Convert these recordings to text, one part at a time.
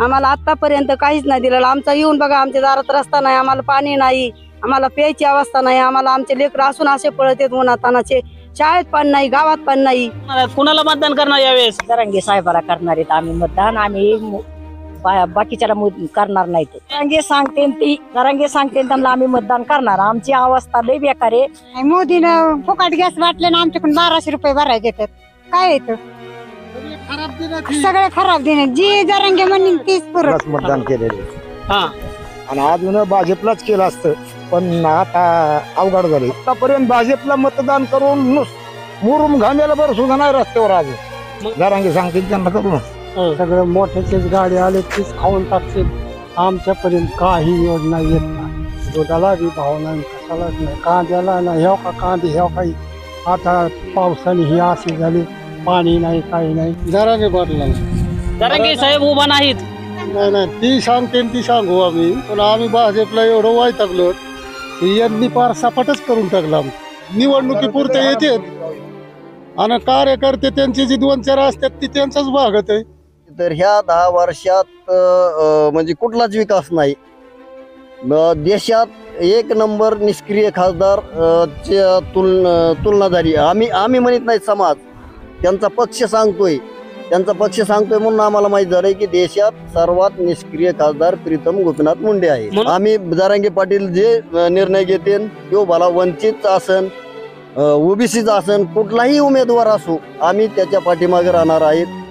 आम्हाला आतापर्यंत काहीच नाही दिलेलं। आमचा येऊन बघा, आमच्या दारात रस्ता नाही, आम्हाला पाणी नाही, आम्हाला प्यायची अवस्था नाही, आम्हाला आमचे लेकर असून असे पळत येत उन्हातानाचे, शाळेत पण नाही, गावात पण नाही। कुणाला मतदान करणार यावेळेस? जरांगे साहेबाला करणार आहेत आम्ही मतदान, आम्ही बाकीच्याला करणार नाही। जरांगे सांगते त्यांना आम्ही मतदान करणार। आमची अवस्था लई बेकार आहे। मोदीनं फुकट गॅस वाटले ना, आमच्याकडून 1200 रुपये भरायचे येतात। काय येतं सगळे खराब दिन, जी जरांगे म्हणून तीच परत मतदान केलेले हा, आणि अजून भाजपलाच केलं असतं, पण आता अवघड झाले। आतापर्यंत भाजपला मतदान करून मुरुम घामेला बरं सुद्धा नाही रस्त्यावर अजून। जरांगे सांगतील त्यांना करू, सगळं मोठ्याचीच गाडी आले तीच खाऊन टाकतील। आमच्यापर्यंत काही योजना येत नाही, दुधाला बी भाव नाही, कशालाच नाही, कांद्याला नाही, ह्या का कांदे ह्या काही आता पावसाने ही अशी झाली, पाणी नाही काही नाही। जरांगे पाटला जरांगे साहेब उभा नाहीत? नाही ती सांगते ती सांगू आम्ही, पण आम्ही भाजपला एवढं वैतागलो यांनी पार सपाटच करून टाकला। निवडणुकीपुरते येते आणि कार्यकर्ते त्यांची जी 2-4 असतात ती त्यांचाच भागत आहे। तर ह्या 10 वर्षात म्हणजे कुठलाच विकास नाही देशात। 1 नंबर निष्क्रिय खासदार तुलना झाली। आम्ही म्हणत नाही, समाज त्यांचा पक्ष सांगतोय म्हणून आम्हाला माहित झालंय की देशात सर्वात निष्क्रिय खासदार प्रीतम गोपीनाथ मुंडे आहे। आम्ही जरांगे पाटील जे निर्णय घेतील तो भला वंचित असन, ओबीसीचा असन, कुठलाही उमेदवार असो, आम्ही त्याच्या पाठीमागे राहणार आहेत।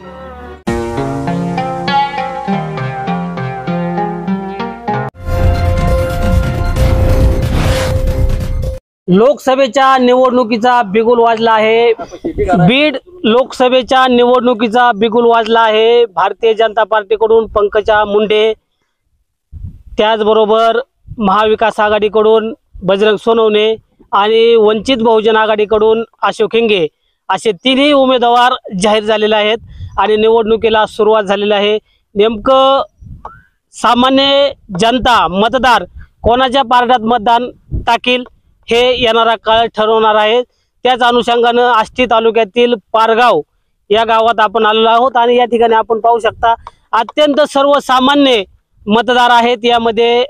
लोकसभेच्या निवडणुकीचा बिगुल वाजला आहे। बीड लोकसभेच्या निवडणुकीचा बिगुल वाजला आहे। भारतीय जनता पार्टीकडून पंकजा मुंडे, त्याचबरोबर महाविकास आघाडीकडून बजरंग सोनवणे आणि वंचित बहुजन आघाडीकडून अशोक हिंगे असे 3ही उमेदवार जाहीर झालेले आहेत आणि निवडणुकीला सुरुवात झालेली आहे। नेमकं सामान्य जनता, मतदार कोणाच्या पारड्यात मतदान टाकील हे येणारा काळ ठरवणार आहे। त्याच अनुषंगानं आष्टी तालुक्यातील पारगाव या गावात आपण आलेलो आहोत आणि या ठिकाणी आपण पाहू शकता अत्यंत सर्वसामान्य मतदार आहेत। यामध्ये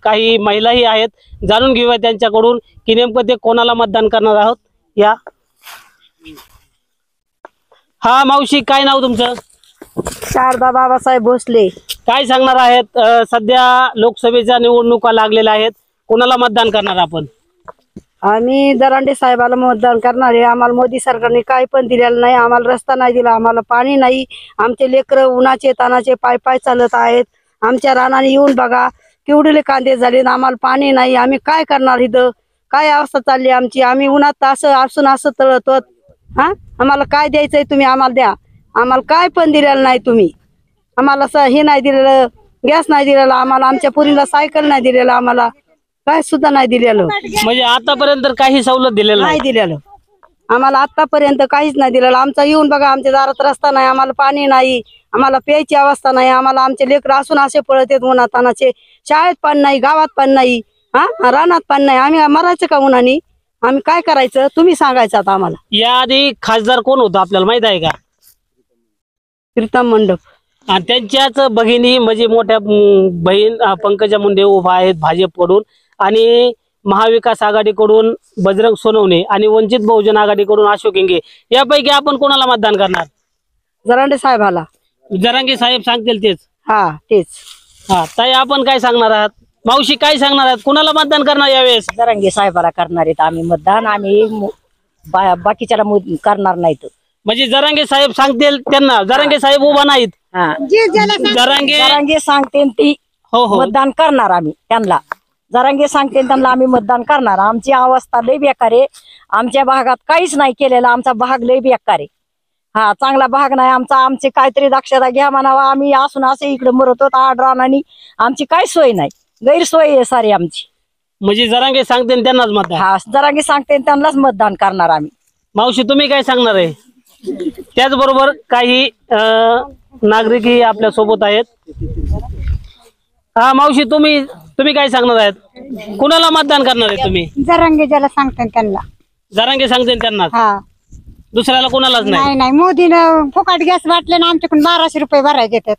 काही महिलाही आहेत। जाणून घेऊया त्यांच्याकडून की नेमकं ते कोणाला मतदान करणार आहोत। या हा मावशी, काय नाव तुमचं? शारदा बाबासाहेब भोसले। काय सांगणार आहेत? सध्या लोकसभेच्या निवडणुका लागलेल्या आहेत, कोणाला मतदान करणार आपण? आम्ही जरांगे साहेबाला मतदान करणार आहे। आम्हाला मोदी सरकारने काही पण दिलेलं नाही, आम्हाला रस्ता नाही दिला, आम्हाला पाणी नाही, आमचे लेकरं उन्हाचे तानाचे पाय चालत आहेत। आमच्या रानाने येऊन बघा केवढे कांदे झाले, आम्हाला पाणी नाही, आम्ही काय करणार? इथं काय अवस्था चालली आमची? आम्ही उन्हात असं तळतो। हा, आम्हाला काय द्यायचंय तुम्ही आम्हाला द्या, आम्हाला काय पण दिलेलं नाही तुम्ही। आम्हाला हे नाही दिलेलं, गॅस नाही दिलेला आम्हाला, आमच्या पुरीला सायकल नाही दिलेलं, आम्हाला काय सुद्धा नाही दिलेलं। म्हणजे आतापर्यंत काही सवलत दिलेलं नाही दिलेलं, आम्हाला आतापर्यंत काहीच नाही दिलेलं। आमचा येऊन बघा, आमच्या दारात रस्ता नाही, आम्हाला पाणी नाही, आम्हाला प्यायची अवस्था नाही, आम्हाला आमचे लेकर असून असे पळत येत उन्हातानाचे, शाळेत पण नाही, गावात पण नाही, रानात पण नाही। आम्ही मरायचं का उन्हाने? आम्ही काय करायचं तुम्ही सांगायचं आता आम्हाला। याआधी खासदार कोण होतं आपल्याला माहित आहे का? प्रीतम मंडप। आणि त्यांच्याच भगिनी म्हणजे मोठ्या बहीण पंकजा मुंडे उभा आहेत भाजपकडून, आणि महाविकास आघाडीकडून बजरंग सोनवणे आणि वंचित बहुजन आघाडीकडून अशोक हिंगे। यापैकी आपण कोणाला मतदान करणार? जरांगे साहेबाला। जरांगे साहेब सांगतील तेच? हा, तेच। हा ताई, आपण काय सांगणार आहात? मावशी काय सांगणार आहात? कुणाला मतदान करणार यावेळेस? जरांगे साहेबाला करणार आहेत आम्ही मतदान, आम्ही बाकीच्याला करणार नाहीत। म्हणजे जरांगे साहेब सांगतील त्यांना? जरांगे साहेब उभा नाहीत? जरांगे सांगते ती मतदान करणार आम्ही त्यांना। जरांगे सांगते त्यांना आम्ही मतदान करणार। आमची अवस्था लई बेकार आहे, आमच्या भागात काहीच नाही केलेलं, आमचा भाग लई बेकार आहे। हा, चांगला भाग नाही आमचा, आमची काहीतरी दक्षता घ्या म्हणावा। आम्ही असून असे इकडे मरत होत आडरानानी, आमची काही सोय नाही, गैरसोय आहे सारी आमची। म्हणजे जरांगे सांगते त्यांनाच मतदान? हा, जरांगे सांगते त्यांनाच मतदान करणार आम्ही। मावशी, तुम्ही काय सांगणार आहे? त्याचबरोबर काही नागरिकही आपल्या सोबत आहेत। हा मावशी, तुम्ही काय सांगणार आहेत? कुणाला मतदान करणार आहे तुम्ही? जरांगे ज्याला सांगते त्यांना। जरांगे सांगते त्यांना? हा, दुसऱ्याला कोणालाच नाही? नाही, मोदीनं फुकट गॅस वाटले ना, आमच्याकडून 1200 रुपये भरायचे येतात।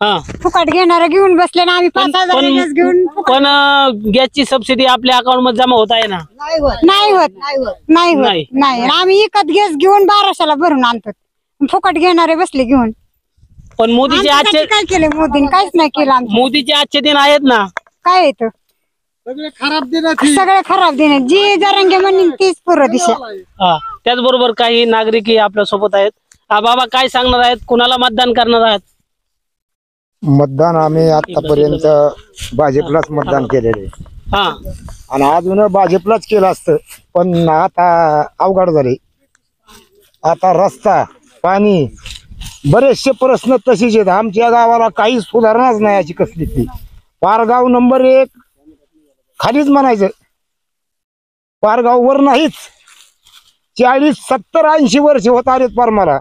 हा फुकट घेणारे घेऊन बसले ना आम्ही 5,000 गॅस घेऊन पण गॅसची सबसिडी आपल्या अकाउंट मध्ये जमा होत आहे ना? नाही होत. आम्ही विकत गॅस घेऊन 1200ला भरून आणतो. फुकट घेणारे बसले घेऊन. पण मोदीचे आमच्यासाठी आजचे काय केलं मोदीने? काहीच नाही केलं आमचं. मोदीचे आजचे दिन आहेत ना? काय येतं सगळे खराब दिन सगळे खराब दिन. जी जरंगे म्हणून तीच पूर्व दिशा. हा त्याचबरोबर काही नागरिकही आपल्या सोबत आहेत. बाबा काय सांगणार आहेत? कुणाला मतदान करणार आहात? मतदान आम्ही आतापर्यंत भाजपलाच मतदान केलेलं आहे हा आणि अजून भाजपलाच केलं असतं, पण आता अवघड झाले. आता रस्ता, पाणी, बरेचसे प्रश्न तसेच आहेत. आमच्या गावाला काही सुधारणाच नाही अशी कसली ती. पारगाव नंबर 1 खालीच म्हणायचं, पारगाव वर नाहीच. 40, 70, 80 वर्ष होत आलेत पार मला,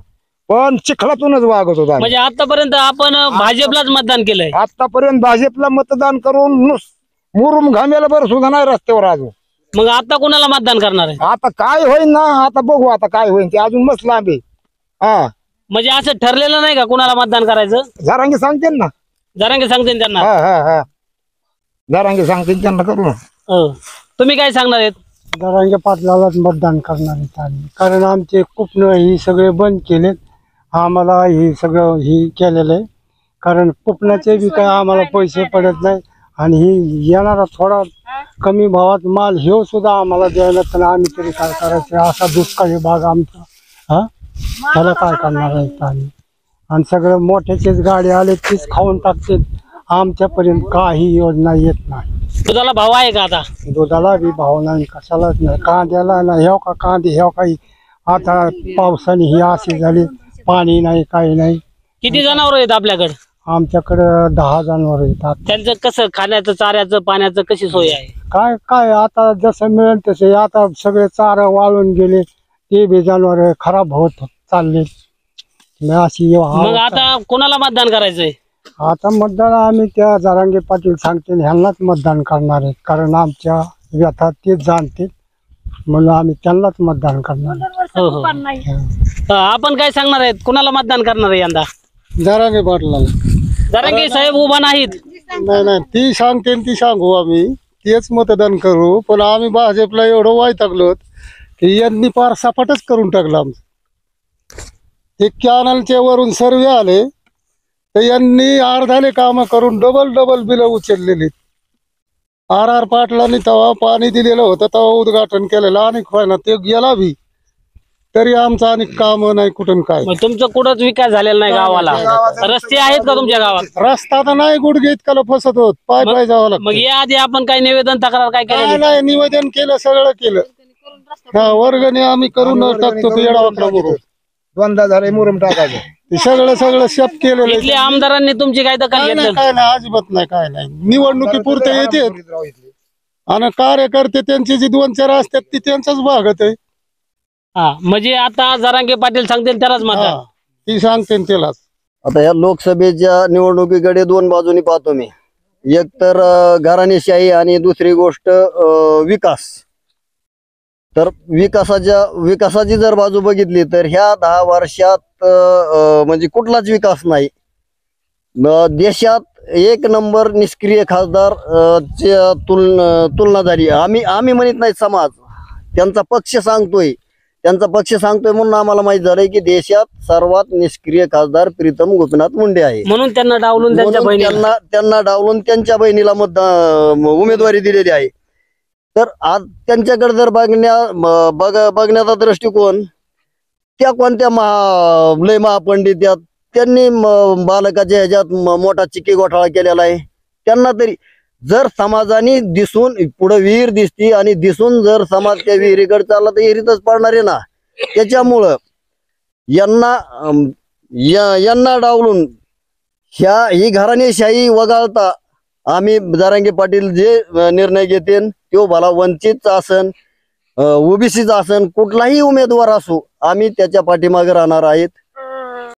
पण चिखलातूनच वागत होता. म्हणजे आतापर्यंत आपण भाजपलाच मतदान केलंय? आतापर्यंत भाजपला मतदान करून मुरुम घामेला बरं सुद्धा नाही रस्त्यावर अजून. मग आता कोणाला मतदान करणार आहे? आता काय होईल ना, आता बघू आता काय होईल ते, अजून मस्त लांब आहे. हा म्हणजे असं ठरलेलं नाही का कुणाला मतदान करायचं? जरांगे सांगते ना. जरांगे सांगते त्यांना? हा जरांगे सांगते त्यांना करू ना. तुम्ही काय सांगणार आहेत? जरांगे पाटलालाच मतदान करणार आहेत आम्ही, कारण आमचे कुपन ही सगळे बंद केलेत. आम्हाला हे सगळं ही केलेलं आहे, कारण कुपनाचे बी काय आम्हाला पैसे पडत नाही आणि ही येणारा थोडा कमी भावात माल हे सुद्धा आम्हाला द्यायला, तर आम्ही तरी काय करायचं? असा दुष्काळी भाग आमचा. हा त्याला काय करणार आहेत आम्ही? आणि सगळं मोठ्याचेच गाडी आले तीच खाऊन टाकते. आमच्यापर्यंत काही योजना येत नाही. दुधाला भाव आहे का आता? दुधाला बी भाव नाही, कशालाच नाही. कांद्याला नाही, हेव का कांदे हेव काही आता पावसाने ही अशी झाली, पाणी नाही काही नाही. किती जनावर आहेत आपल्याकडे? आमच्याकडे 10 जनावर येतात. त्यांचं कसं खाण्याचं, चाऱ्याचं, पाण्याचं कशी सोय आहे? काय काय आता जसं मिळेल तसे. आता सगळे चारा वाळून गेले, ते बी जनावर खराब होत चालले. अशी मग आता कोणाला मतदान करायचंय? आता मतदान आम्ही त्या जरांगे पाटील सांगते ह्यांनाच मतदान करणार आहे, कारण आमच्या व्यथा तेच जाणते, म्हणून आम्ही त्यांनाच मतदान करणार आहे. हो. आपण काय सांगणार आहेत? कुणाला मतदान करणार आहे यंदा? जरांगे पाटलाला. जरांगे साहेब उभा नाहीत? नाही ती सांगते ती सांगू, आम्ही तेच मतदान करू. पण आम्ही भाजपला एवढं वैतागलो की यांनी पार सपाटच करून टाकलं आमचं. ते कॅनलच्या वरून सर्वे आले तर यांनी अर्धाले काम करून डबल बिल उचललेली. RR पाटलांनी तेव्हा पाणी दिलेलं होतं, तेव्हा उद्घाटन केलेलं आणि ना ते गेला बी, तरी आमचं आणि काम नाही कुठून काय. मग तुमचं कुठंच विकास झालेला नाही गावाला? रस्ते आहेत का तुमच्या गावात? रस्ता तर नाही, गुडघे इतकाला फसत होत, पाय जावं लागतं. मग या आधी आपण काही निवेदन तक्रार काय केलं? नाही निवेदन केलं, सगळं केलं. हा वर्गणी आम्ही करून टाकतो ते येडावाकडा बरोबर. दोनदा झाले मुरुम टाकायचं. ते सगळं शेप केलेलं. इथल्या आमदारांनी तुमची काय दखल काय घेतली? नाही अजिबात नाही, काय नाही. निवडणुकीपुरते येते आणि कार्यकर्ते त्यांचे जे 2-4 असतात ती त्यांचाच भागत आहे. हा म्हणजे आता जरांगे पाटील सांगतील त्यालाच मतदान? ती सांगते त्यालाच. आता या लोकसभेच्या निवडणुकीकडे 2 बाजूनी पाहतो मी. एक तर घराणेशाही आणि दुसरी गोष्ट विकास. तर विकासाची जर बाजू बघितली तर ह्या 10 वर्षात म्हणजे कुठलाच विकास नाही. देशात 1 नंबर निष्क्रिय खासदार तुलना झाली. आम्ही म्हणत नाही, समाज त्यांचा पक्ष सांगतोय म्हणून आम्हाला माहित झालंय की देशात सर्वात निष्क्रिय खासदार प्रीतम गोपीनाथ मुंडे आहे. म्हणून त्यांना डावलून त्यांना डावलून त्यांच्या बहिणीला उमेदवारी दिलेली आहे. तर आज त्यांच्याकडे जर बघण्याचा दृष्टिकोन, त्या कोणत्या लय महापंडित त्यांनी बालकाच्या ह्याच्यात मोठा चिक्की घोटाळा केलेला आहे. त्यांना तरी जर समाजाने दिसून पुढे विहीर दिसती आणि दिसून जर समाज त्या विहिरीकडे चालला तर विहिरीतच पडणार आहे ना. त्याच्यामुळं यांना डावलून ही घराणेशाही वगळता आम्ही जरांगे पाटील जे निर्णय घेतील तो भला वंचितचा असन, ओबीसीचा असन, कुठलाही उमेदवार असो, आम्ही त्याच्या पाठीमागे राहणार आहेत.